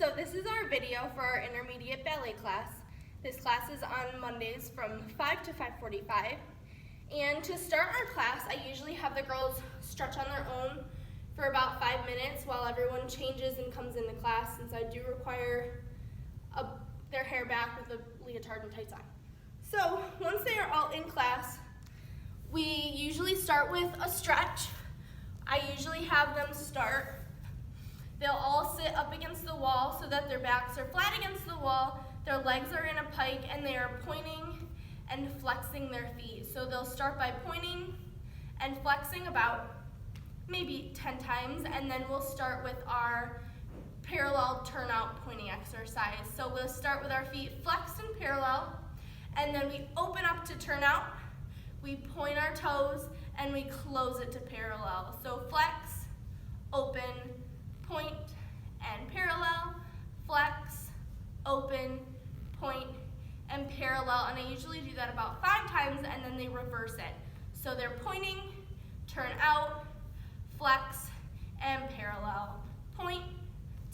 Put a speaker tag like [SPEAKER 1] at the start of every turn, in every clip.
[SPEAKER 1] So this is our video for our intermediate ballet class. This class is on Mondays from 5 to 5:45. And to start our class, I usually have the girls stretch on their own for about 5 minutes while everyone changes and comes into class, since I do require their hair back with a leotard and tights on. So once they are all in class, we usually start with a stretch. I usually have them start. They'll all sit up against the wall so that their backs are flat against the wall, their legs are in a pike, and they are pointing and flexing their feet. So they'll start by pointing and flexing about maybe 10 times, and then we'll start with our parallel turnout pointing exercise. So we'll start with our feet flexed and parallel, and then we open up to turnout, we point our toes, and we close it to parallel. So flex, open, point, and parallel, flex, open, point, and parallel. And I usually do that about 5 times, and then they reverse it. So they're pointing, turn out, flex, and parallel. Point,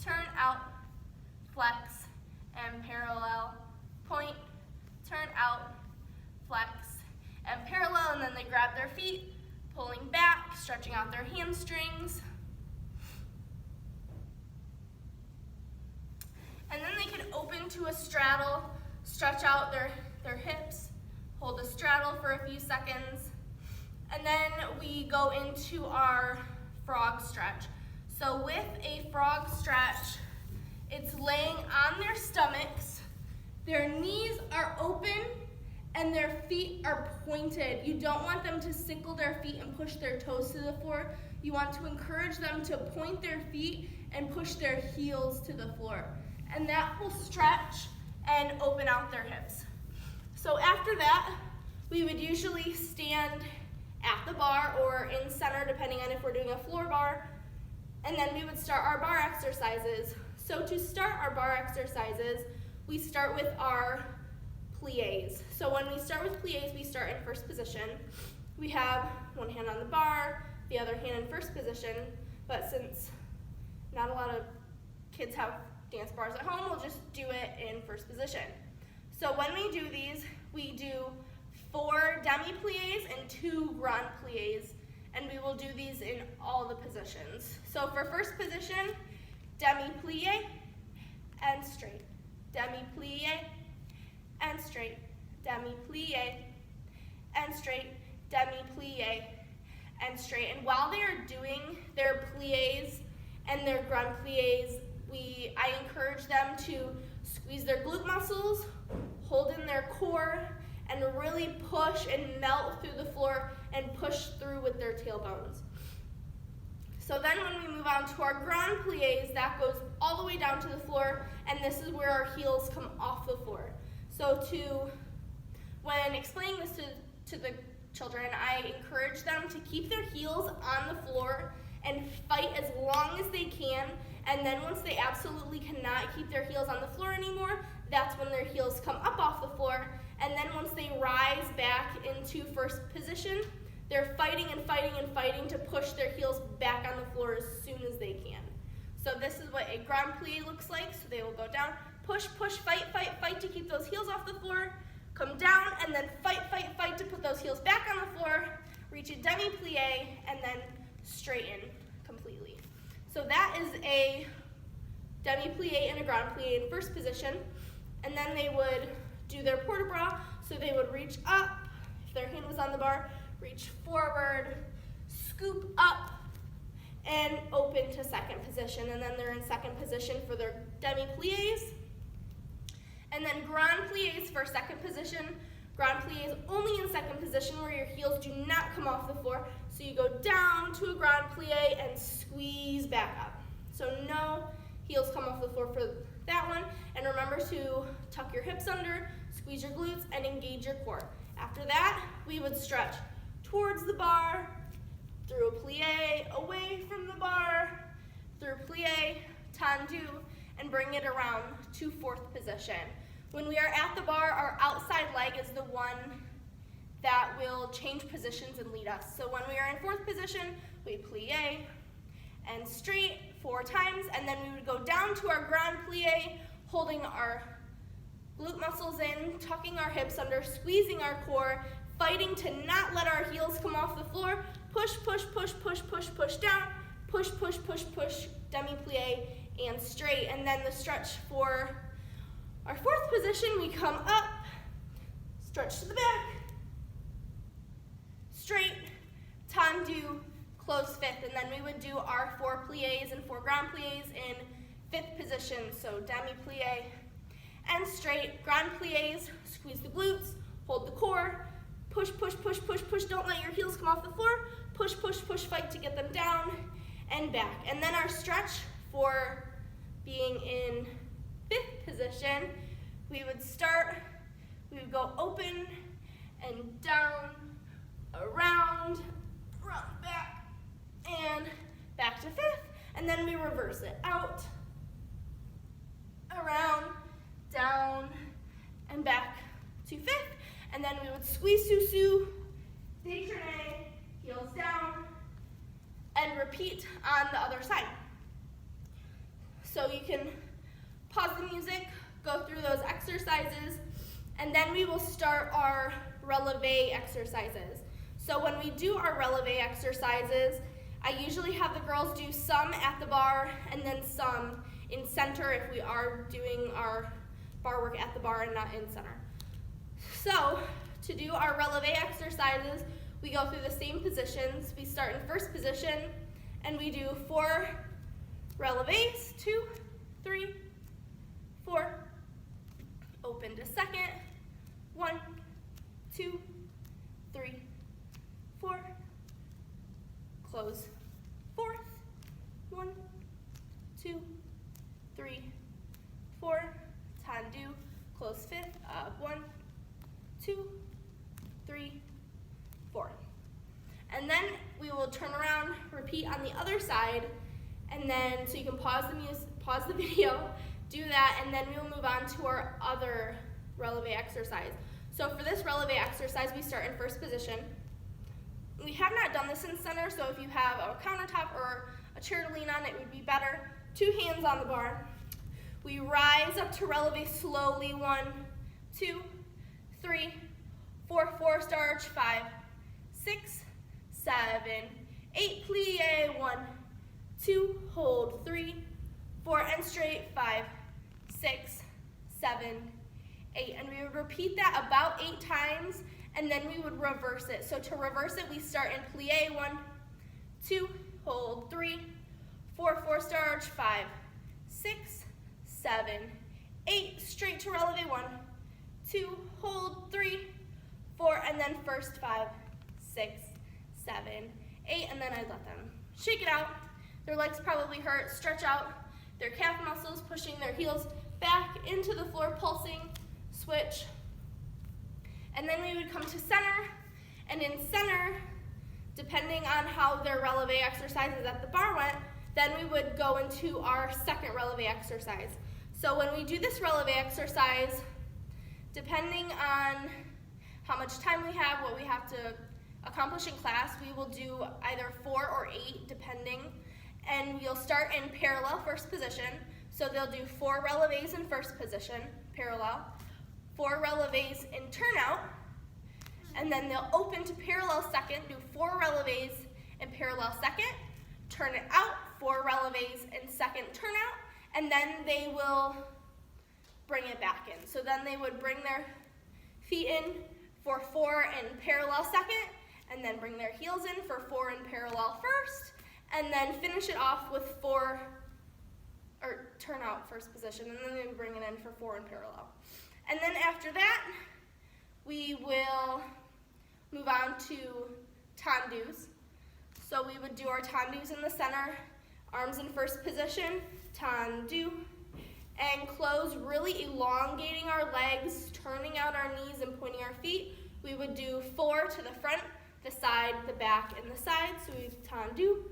[SPEAKER 1] turn out, flex, and parallel. Point, turn out, flex, and parallel. And then they grab their feet, pulling back, stretching out their hamstrings. And then they can open to a straddle, stretch out their hips, hold a straddle for a few seconds, and then we go into our frog stretch. So with a frog stretch, it's laying on their stomachs, their knees are open, and their feet are pointed. You don't want them to sickle their feet and push their toes to the floor. You want to encourage them to point their feet and push their heels to the floor. And that will stretch and open out their hips. So after that, we would usually stand at the bar or in center, depending on if we're doing a floor bar, and then we would start our bar exercises. So to start our bar exercises, we start with our pliés. So when we start with pliés, we start in first position. We have one hand on the bar, the other hand in first position, but since not a lot of kids have dance bars at home, we'll just do it in first position. So when we do these, we do 4 demi-pliés and 2 grand pliés, and we will do these in all the positions. So for first position, demi-plié and straight, demi-plié and straight, demi-plié and straight, demi-plié and straight. And while they are doing their pliés and their grand pliés, I encourage them to squeeze their glute muscles, hold in their core, and really push and melt through the floor and push through with their tailbones. So then when we move on to our grand pliés, that goes all the way down to the floor, and this is where our heels come off the floor. So when explaining this to the children, I encourage them to keep their heels on the floor and fight as long as they can, and then once they absolutely cannot keep their heels on the floor anymore, that's when their heels come up off the floor, and then once they rise back into first position, they're fighting and fighting and fighting to push their heels back on the floor as soon as they can. So this is what a grand plié looks like. So they will go down, push, push, fight, fight, fight to keep those heels off the floor, come down, and then fight, fight, fight to put those heels back on the floor, reach a demi-plié, and then straighten completely. So that is a demi-plié and a grand plié in first position, and then they would do their port-de-bras. So they would reach up, if their hand was on the bar, reach forward, scoop up, and open to second position. And then they're in second position for their demi-pliés. And then grand pliés for second position. Grand pliés only in second position where your heels do not come off the floor. So you go down to a grand plié and squeeze back up. So no heels come off the floor for that one. And remember to tuck your hips under, squeeze your glutes, and engage your core. After that, we would stretch towards the bar, through a plié, away from the bar, through plié, tendu, and bring it around to fourth position. When we are at the bar, our outside leg is the one that will change positions and lead us. So when we are in fourth position, we plie and straight, 4 times, and then we would go down to our grand plie, holding our glute muscles in, tucking our hips under, squeezing our core, fighting to not let our heels come off the floor. Push, push, push, push, push, push down, push, push, push, push, demi-plie, and straight. And then the stretch for our 4th position, we come up, stretch to the back, straight, tendu, close 5th. And then we would do our 4 plies and 4 grand plies in 5th position. So demi-plie and straight, grand plies, squeeze the glutes, hold the core, push, push, push, push, push, don't let your heels come off the floor, push, push, push, fight to get them down and back. And then our stretch for being in 5th position, we would go open and down, around back, and back to 5th, and then we reverse it, out, around, down, and back to 5th, and then we would squeeze sous, détourné, heels down, and repeat on the other side. So you can pause the music, go through those exercises, and then we will start our releve exercises. So when we do our releve exercises, I usually have the girls do some at the bar and then some in center if we are doing our bar work at the bar and not in center. So to do our releve exercises, we go through the same positions. We start in 1st position and we do 4 releves, 2, 3, 4, open to 2nd, 1, 2, 3, 4, close 4th, 1, 2, 3, 4, tendu, close 5th, 1, 2, 3, 4. And then we will turn around, repeat on the other side, and then so you can pause the video, do that, and then we will move on to our other releve exercise. So for this releve exercise, we start in 1st position. We have not done this in center, so if you have a countertop or a chair to lean on, it would be better. 2 hands on the bar. We rise up to releve slowly, 1, 2, 3, 4, 4 star arch, 5, 6, 7, 8, plie, 1, 2, hold, 3, 4, and straight, 5, 6, 7, 8. And we would repeat that about 8 times, and then we would reverse it. So to reverse it, we start in plie, 1, 2, hold, 3, 4, 4 star arch, 5, 6, 7, 8, straight to releve, 1, 2, hold, 3, 4, and then first 5, 6, 7, 8, and then I let them shake it out. Their legs probably hurt, stretch out their calf muscles, pushing their heels back into the floor, pulsing, switch. And then we would come to center, and in center, depending on how their releve exercises at the bar went, then we would go into our 2nd releve exercise. So when we do this releve exercise, depending on how much time we have, what we have to accomplish in class, we will do either 4 or 8, depending. And we'll start in parallel 1st position. So they'll do 4 releves in 1st position, parallel, 4 releves in turnout, and then they'll open to parallel 2nd, do 4 releves in parallel 2nd, turn it out, 4 releves in 2nd turnout, and then they will bring it back in. So then they would bring their feet in for 4 in parallel 2nd, and then bring their heels in for 4 in parallel 1st, and then finish it off with 4, or turn out 1st position, and then they would bring it in for 4 in parallel. And then after that, we will move on to tendus. So we would do our tendus in the center, arms in 1st position, tendu, and close, really elongating our legs, turning out our knees and pointing our feet. We would do 4 to the front, the side, the back, and the side. So we tendu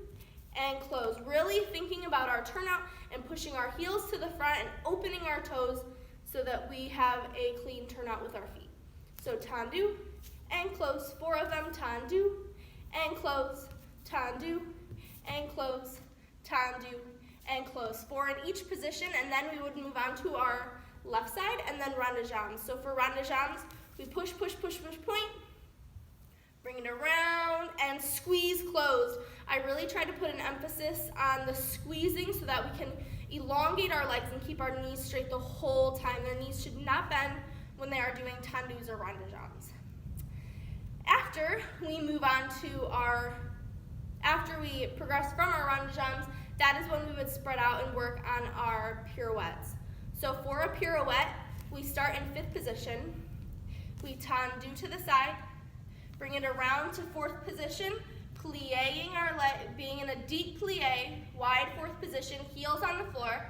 [SPEAKER 1] and close, really thinking about our turnout and pushing our heels to the front and opening our toes so that we have a clean turnout with our feet. So tendu and close, 4 of them, tendu and close, tendu and close, tendu and close. 4 in each position, and then we would move on to our left side and then rond de jambes. So for rond de jambes, we push, push, push, push, point, bring it around, and squeeze, closed. I really try to put an emphasis on the squeezing so that we can elongate our legs and keep our knees straight the whole time. Their knees should not bend when they are doing tendus or rond de jambes. After we move on to after we progress from our rond de jambes, that is when we would spread out and work on our pirouettes. So for a pirouette, we start in 5th position. We tendu to the side, bring it around to 4th position, plieing our leg, being in a deep plie, wide 4th position, heels on the floor,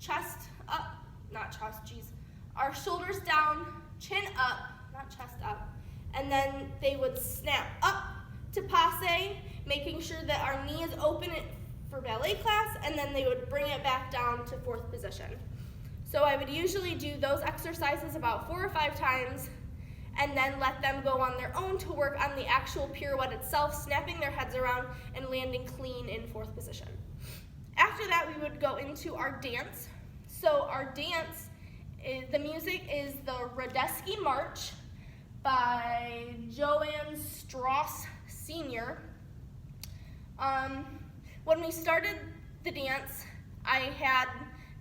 [SPEAKER 1] chest up, not chest, geez, our shoulders down, chin up, not chest up, and then they would snap up to passe, making sure that our knee is open for ballet class, and then they would bring it back down to 4th position. So I would usually do those exercises about 4 or 5 times, and then let them go on their own to work on the actual pirouette itself, snapping their heads around and landing clean in 4th position. After that, we would go into our dance. So our dance, the music is the Radetzky March by Johann Strauss Sr. When we started the dance, I had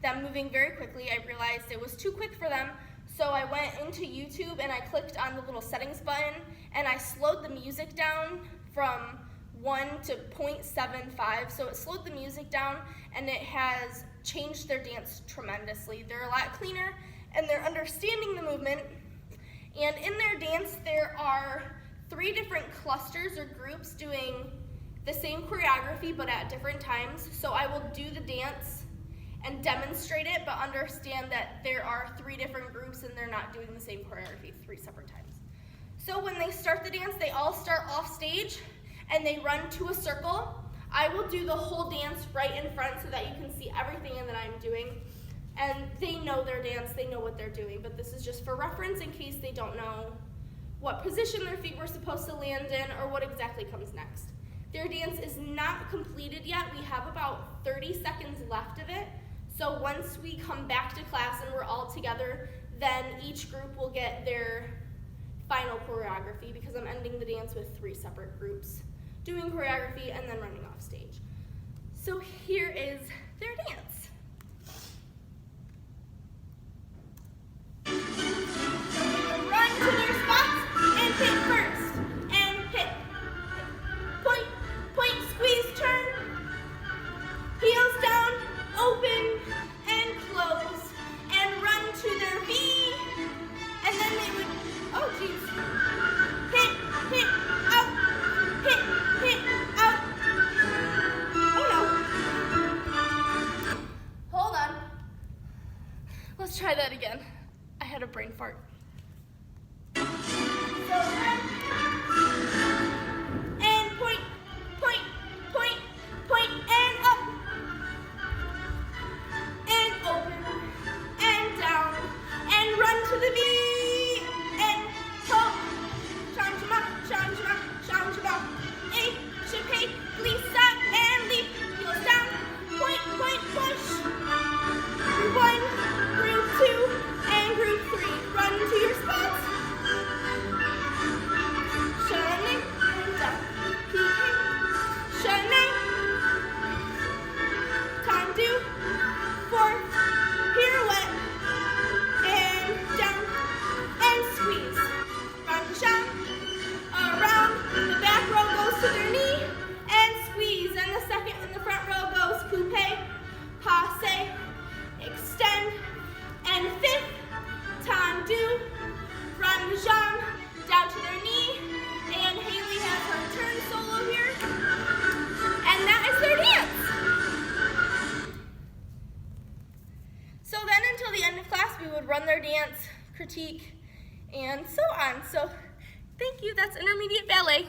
[SPEAKER 1] them moving very quickly. I realized it was too quick for them, so I went into YouTube and I clicked on the little settings button and I slowed the music down from 1 to 0.75, so it slowed the music down and it has changed their dance tremendously. They're a lot cleaner and they're understanding the movement, and in their dance there are 3 different clusters or groups doing the same choreography but at different times. So I will do the dance and demonstrate it, but understand that there are 3 different groups and they're not doing the same choreography 3 separate times. So when they start the dance, they all start off stage and they run to a circle. I will do the whole dance right in front so that you can see everything that I'm doing. And they know their dance, they know what they're doing, but this is just for reference in case they don't know what position their feet were supposed to land in or what exactly comes next. Their dance is not completed yet. We have about 30 seconds left of it. So once we come back to class and we're all together, then each group will get their final choreography, because I'm ending the dance with 3 separate groups doing choreography and then running off stage. So here is their dance. Run to their spots and hit first, and hit. Point, point, squeeze, turn. Heels down, open, and close, and run to their V, and then they would, oh geez, hit, out, hit, out. Oh no. Hold on. Let's try that again. I had a brain fart. So run, and point, point, point, point, and up. And open, and down, and run to the V, and ho, chanjima, chanjima, chanjima, a, shapei, lisa, and leap, heels down, point, point, push, group 1, group 2, and group 3, run to your spots, shunning, and down, peeking, shunning, tendu, 4th, pirouette, and down, and squeeze. Rond de jambe, around, the back row goes to their knee, and squeeze, and the second and the front row goes coupe, passe, extend, and 5th, tendu, rond de jambe, down to their knee, and Haley has her turn solo here, and that is their dance. So then until the end of class, we would run their dance, critique, and so on. So thank you, that's intermediate ballet.